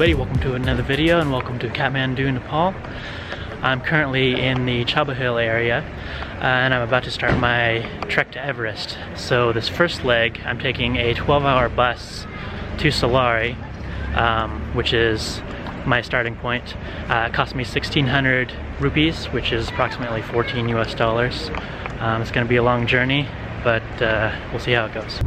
everybody, welcome to another video and welcome to Kathmandu, Nepal. I'm currently in the Chaba Hill area and I'm about to start my trek to Everest. So this first leg, I'm taking a 12-hour bus to Sellari, which is my starting point. It cost me 1,600 rupees, which is approximately 14 US dollars. It's going to be a long journey, but we'll see how it goes.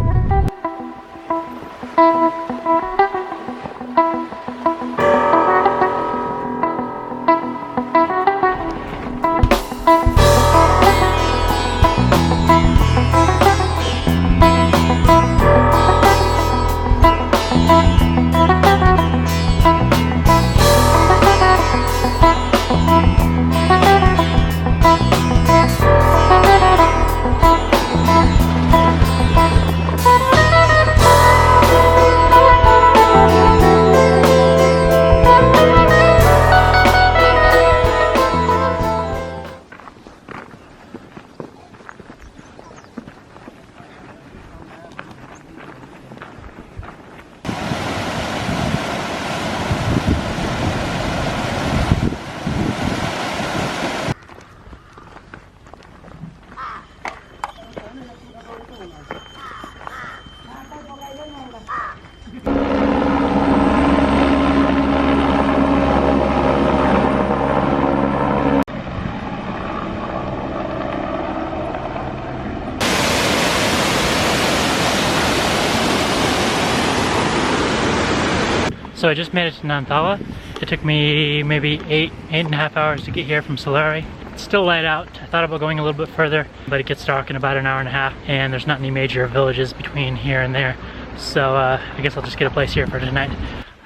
So I just made it to Nunthala. It took me maybe eight and a half hours to get here from Sellari. It's still light out. I thought about going a little bit further, but it gets dark in about an hour and a half, and there's not any major villages between here and there. So I guess I'll just get a place here for tonight.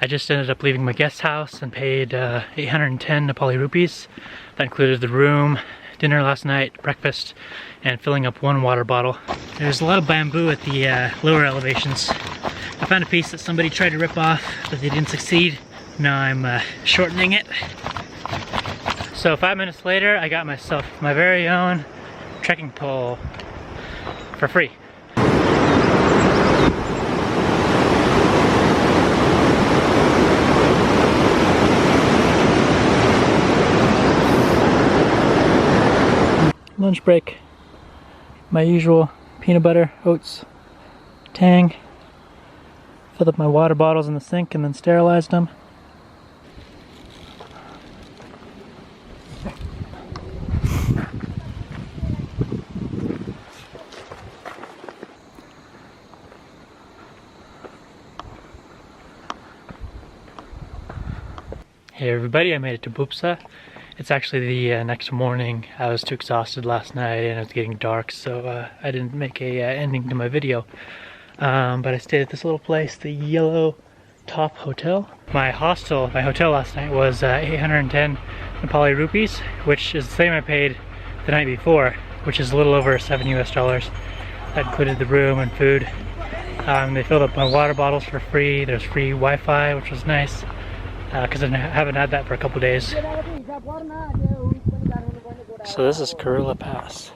I just ended up leaving my guest house and paid 810 Nepali rupees. That included the room, dinner last night, breakfast, and filling up one water bottle. There's a lot of bamboo at the lower elevations. I found a piece that somebody tried to rip off, but they didn't succeed. Now I'm shortening it. So 5 minutes later, I got myself my very own trekking pole for free. Lunch break. My usual peanut butter, oats, tang. Filled up my water bottles in the sink and then sterilized them. Hey everybody, I made it to Bupsa. It's actually the next morning. I was too exhausted last night and it was getting dark, so I didn't make a ending to my video. But I stayed at this little place, the Yellow Top Hotel. My hotel last night was 810 Nepali rupees, which is the same I paid the night before, which is a little over 7 US dollars. That included the room and food. They filled up my water bottles for free. There's free Wi-Fi, which was nice, because I haven't had that for a couple days. So this is Gorak Pass.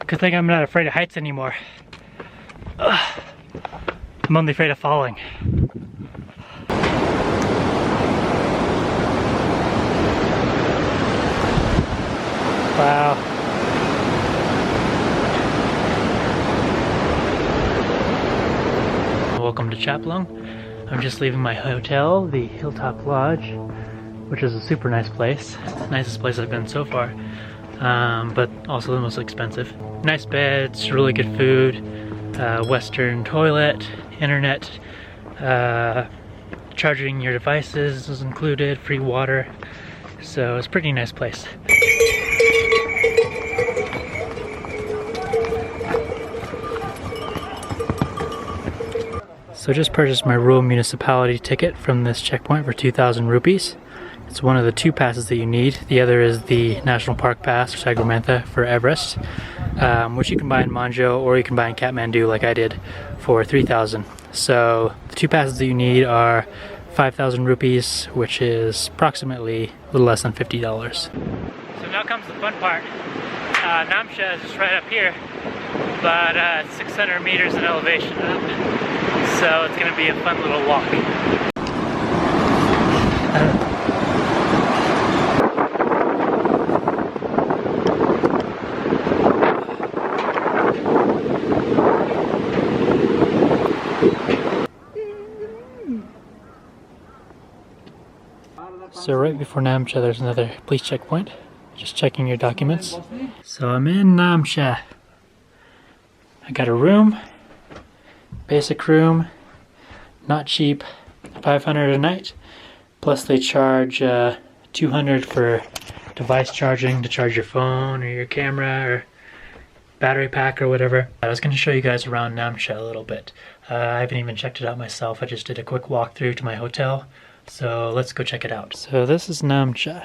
Good thing I'm not afraid of heights anymore. Ugh. I'm only afraid of falling. Wow. Welcome to Chaplung. I'm just leaving my hotel, the Hilltop Lodge, which is a super nice place. Nicest place I've been so far. But also the most expensive. Nice beds, really good food, Western toilet, internet, charging your devices is included, free water. So it's a pretty nice place. So I just purchased my rural municipality ticket from this checkpoint for 2,000 rupees. It's one of the two passes that you need. The other is the National Park Pass, or Acclimatization, for Everest. which you can buy in Manjo or you can buy in Kathmandu like I did for 3,000. So the 2 passes that you need are 5,000 rupees, which is approximately a little less than $50. So now comes the fun part. Namche is just right up here, about 600 meters in elevation up. So it's going to be a fun little walk. So right before Namche there's another police checkpoint. Just checking your documents. So I'm in Namche. I got a room, basic room, not cheap, 500 a night. Plus they charge 200 for device charging to charge your phone or your camera or battery pack or whatever. I was going to show you guys around Namche a little bit. I haven't even checked it out myself. I just did a quick walkthrough to my hotel. So let's go check it out. So this is Namche.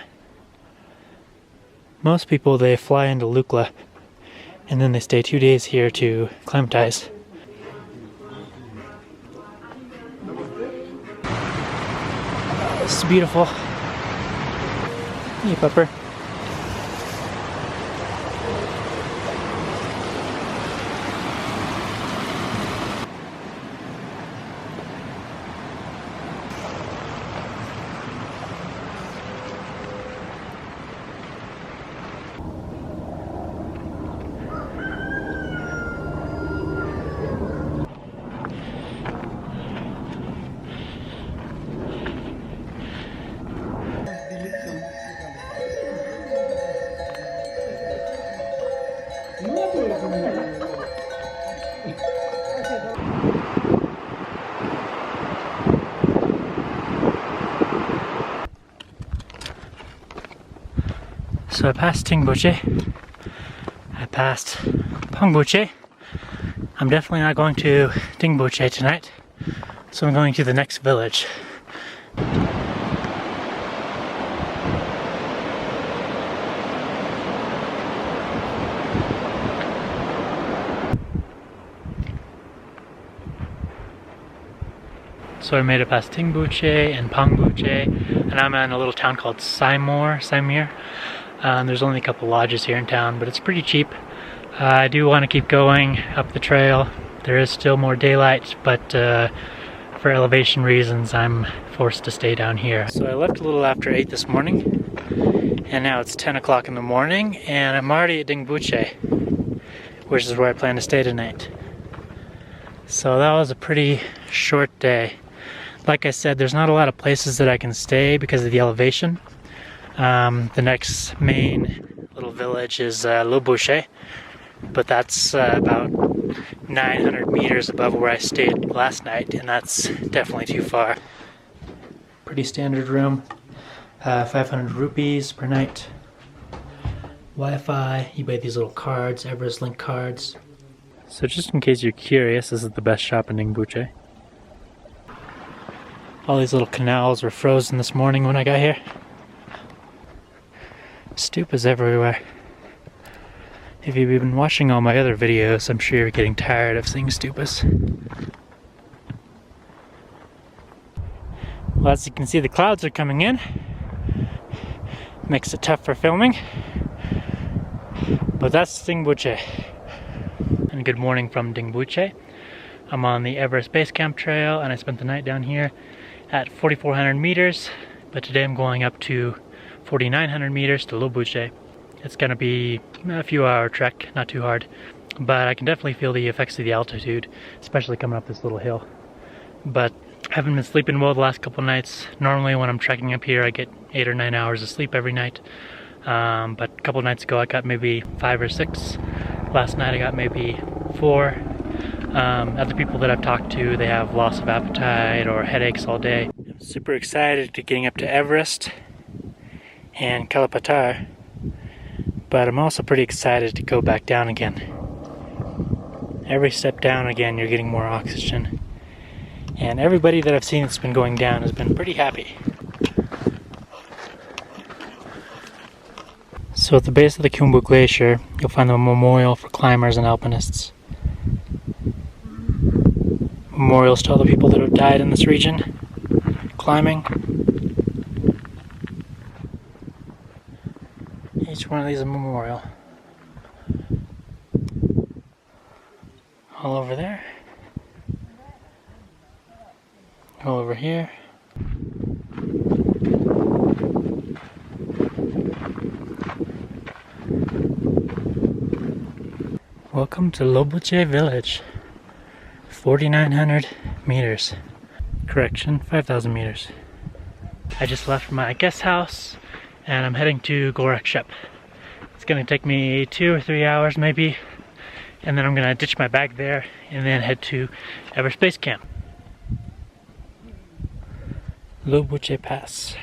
Most people, they fly into Lukla and then they stay 2 days here to acclimatize. This is beautiful. Hey, pupper. So I passed Dingboche, I passed Pongboche. I'm definitely not going to Dingboche tonight, so I'm going to the next village. So I made it past Dingboche and Pongboche, and I'm in a little town called Saimir. There's only a couple lodges here in town, but it's pretty cheap. I do want to keep going up the trail. There is still more daylight, but for elevation reasons I'm forced to stay down here. So I left a little after 8 this morning, and now it's 10 o'clock in the morning, and I'm already at Dingboche, which is where I plan to stay tonight. So that was a pretty short day. Like I said, there's not a lot of places that I can stay because of the elevation. The next main little village is Lobuche, but that's about 900 meters above where I stayed last night, and that's definitely too far. Pretty standard room, 500 rupees per night. Wi-Fi, you buy these little cards, Everest link cards. So just in case you're curious, this is the best shop in Dingboche. All these little canals were frozen this morning when I got here. Stupas everywhere. If you've been watching all my other videos, I'm sure you're getting tired of seeing stupas. Well, as you can see, the clouds are coming in. Makes it tough for filming. But that's Dingboche. And good morning from Dingboche. I'm on the Everest Base Camp Trail, and I spent the night down here at 4,400 meters. But today I'm going up to 4,900 meters to Lobuche. It's gonna be a few hour trek, not too hard, but I can definitely feel the effects of the altitude, especially coming up this little hill. But I haven't been sleeping well the last couple nights. Normally when I'm trekking up here I get 8 or 9 hours of sleep every night, but a couple nights ago I got maybe 5 or 6. Last night I got maybe 4. Other people that I've talked to, they have loss of appetite or headaches all day. I'm super excited to getting up to Everest and Patthar, but I'm also pretty excited to go back down again. Every step down again you're getting more oxygen, and everybody that I've seen that's been going down has been pretty happy. So at the base of the Khumbu Glacier, you'll find the memorial for climbers and alpinists. Memorials to all the people that have died in this region, climbing. Each one of these is a memorial. All over there. All over here. Welcome to Lobuche village. 4,900 meters. Correction, 5,000 meters. I just left my guest house and I'm heading to Gorak Shep. It's gonna take me 2 or 3 hours maybe, and then I'm gonna ditch my bag there and then head to Everest Base Camp. Lobuche Pass.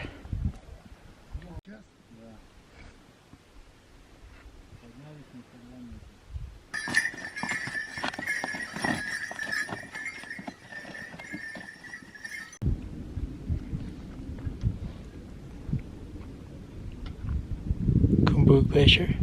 Khumbu Glacier.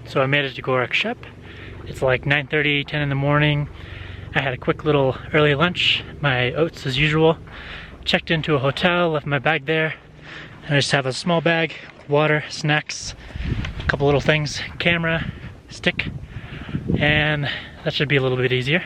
So I made it to Gorak Shep. It's like 9:30, 10 in the morning. I had a quick little early lunch, my oats as usual. Checked into a hotel, left my bag there. And I just have a small bag, water, snacks, a couple little things, camera, stick, and that should be a little bit easier.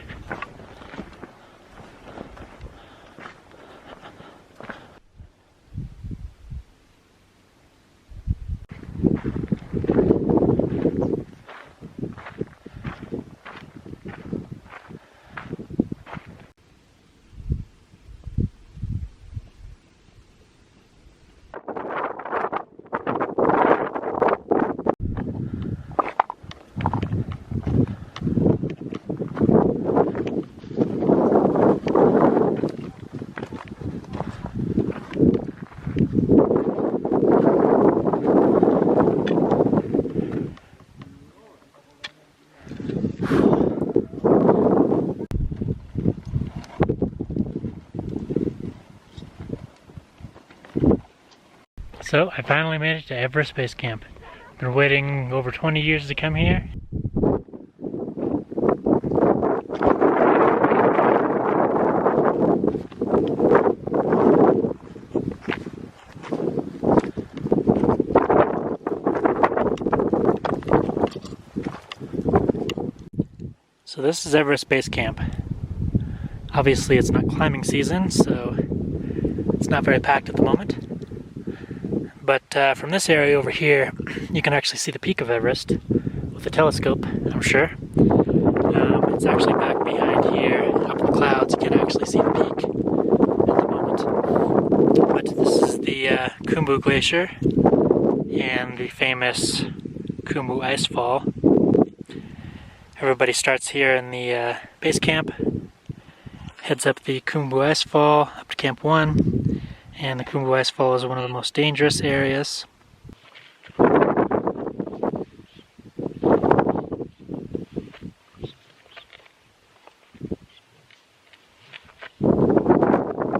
So I finally made it to Everest Base Camp. Been waiting over 20 years to come here. So this is Everest Base Camp. Obviously it's not climbing season, so it's not very packed at the moment. But from this area over here, you can actually see the peak of Everest with a telescope, I'm sure. It's actually back behind here, up in the clouds. You can actually see the peak at the moment. But this is the Khumbu Glacier and the famous Khumbu Icefall. Everybody starts here in the base camp, heads up the Khumbu Icefall, up to Camp 1. And the Khumbu Icefall is one of the most dangerous areas.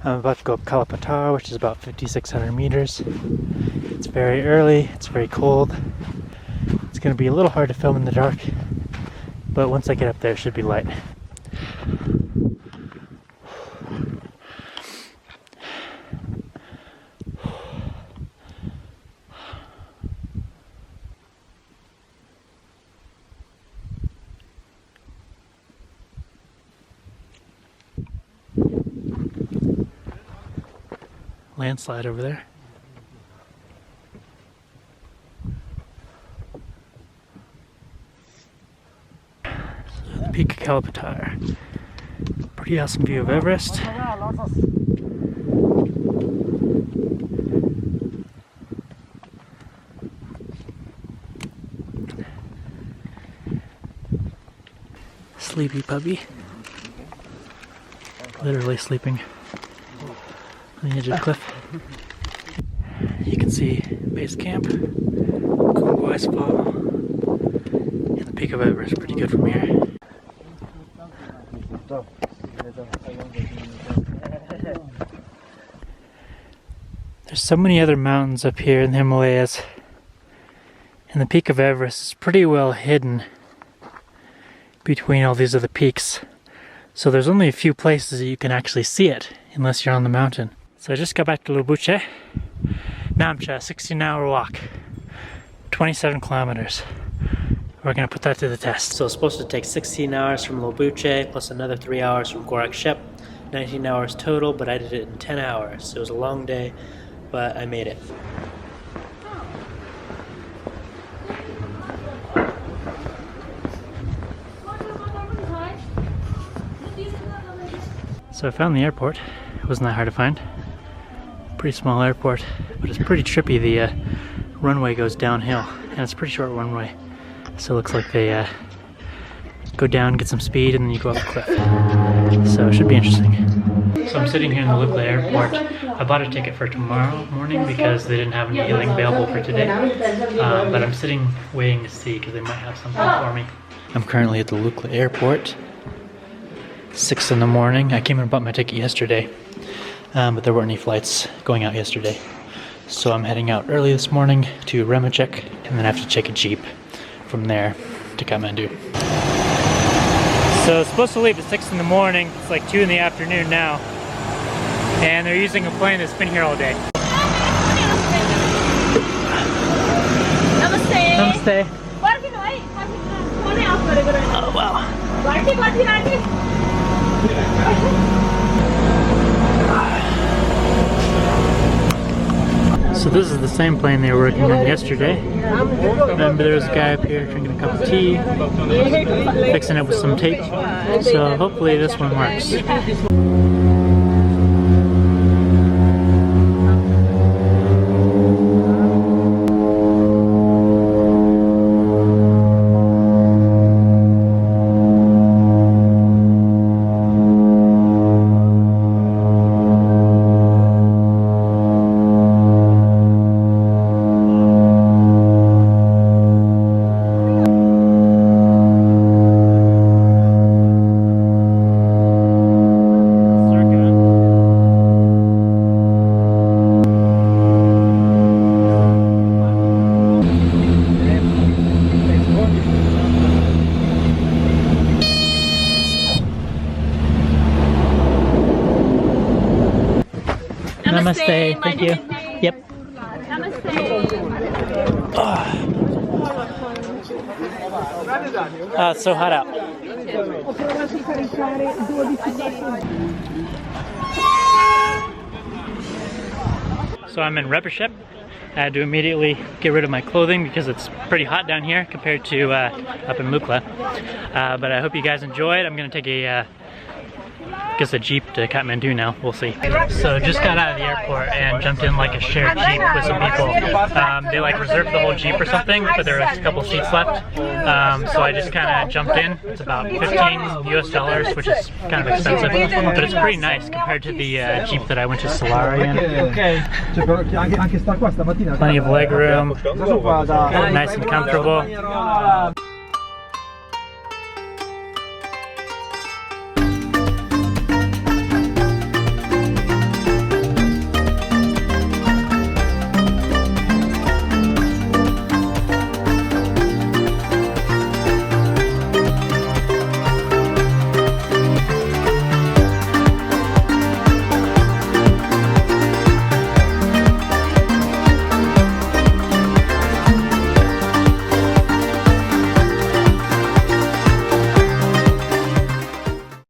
I'm about to go up Patthar, which is about 5,600 meters. It's very early, it's very cold. It's going to be a little hard to film in the dark, but once I get up there it should be light. Landslide over there. So the peak of Patthar. 'Patthar. 'Pretty awesome view of Everest. Sleepy puppy. Literally sleeping on the edge of the cliff. You can see base camp, Ice Fall, and the peak of Everest. Pretty good from here. There's so many other mountains up here in the Himalayas, and the peak of Everest is pretty well hidden between all these other peaks. So there's only a few places that you can actually see it, unless you're on the mountain. So I just got back to Lobuche. Namche, 16-hour walk, 27 kilometers. We're gonna put that to the test. So it's supposed to take 16 hours from Lobuche, plus another 3 hours from Gorak Shep. 19 hours total, but I did it in 10 hours. It was a long day, but I made it. So I found the airport. It wasn't that hard to find. Pretty small airport, but it's pretty trippy. The runway goes downhill, and it's a pretty short runway. So it looks like they go down, get some speed, and then you go up the cliff. So it should be interesting. So I'm sitting here in the Lukla airport. I bought a ticket for tomorrow morning because they didn't have anything available for today. But I'm sitting waiting to see because they might have something for me. I'm currently at the Lukla airport. 6 in the morning. I came and bought my ticket yesterday, but there weren't any flights going out yesterday. So I'm heading out early this morning to Ramechepp, and then I have to take a jeep from there to Kathmandu. So it's supposed to leave at 6 in the morning. It's like 2 in the afternoon now. And they're using a plane that's been here all day. Namaste. Namaste. Oh wow. So this is the same plane they were working on yesterday. Remember there was a guy up here drinking a cup of tea, fixing it with some tape. So hopefully this one works. Namaste, thank you. Yep. Namaste. It's so hot out. So I'm in Ramechepp. I had to immediately get rid of my clothing because it's pretty hot down here compared to up in Lukla. But I hope you guys enjoyed. I'm gonna take a jeep to Kathmandu now. We'll see. So just got out of the airport and jumped in like a shared jeep with some people. They like reserved the whole jeep or something, but there was a couple seats left. So I just kind of jumped in. It's about $15 US, which is kind of expensive, but it's pretty nice compared to the jeep that I went to Sellari in. Plenty of leg room, nice and comfortable.